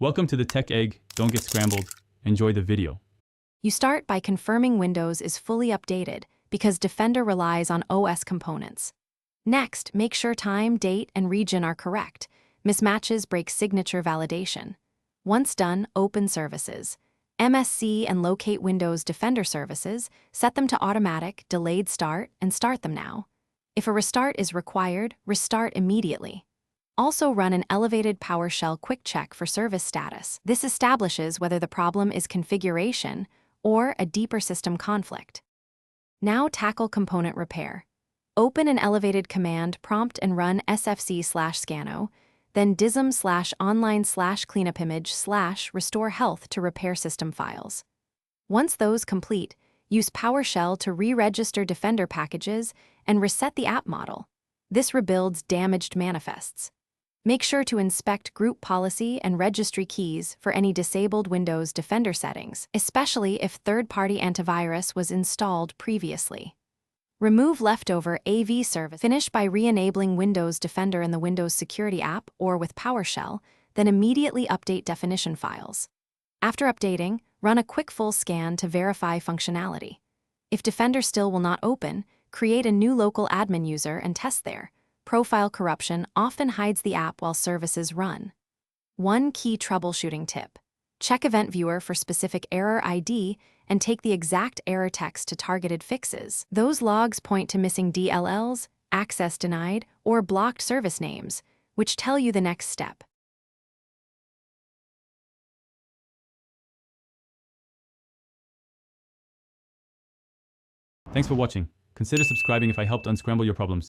Welcome to the Tech Egg. Don't get scrambled. Enjoy the video. You start by confirming Windows is fully updated because Defender relies on OS components. Next, make sure time, date, and region are correct. Mismatches break signature validation. Once done, open Services. MSC and locate Windows Defender services, set them to automatic, delayed start, and start them now. If a restart is required, restart immediately. Also run an elevated PowerShell quick check for service status. This establishes whether the problem is configuration or a deeper system conflict. Now tackle component repair. Open an elevated command prompt and run sfc/scano, then dism/online/cleanupimage/restore health to repair system files. Once those complete, use PowerShell to re-register Defender packages and reset the app model. This rebuilds damaged manifests. Make sure to inspect group policy and registry keys for any disabled Windows Defender settings, especially if third-party antivirus was installed previously. Remove leftover AV service. Finish by re-enabling Windows Defender in the Windows Security app or with PowerShell, then immediately update definition files. After updating, run a quick full scan to verify functionality. If Defender still will not open, create a new local admin user and test there. Profile corruption often hides the app while services run. One key troubleshooting tip. Check Event Viewer for specific error ID and take the exact error text to targeted fixes. Those logs point to missing DLLs, access denied, or blocked service names, which tell you the next step. Thanks for watching. Consider subscribing if I helped unscramble your problems.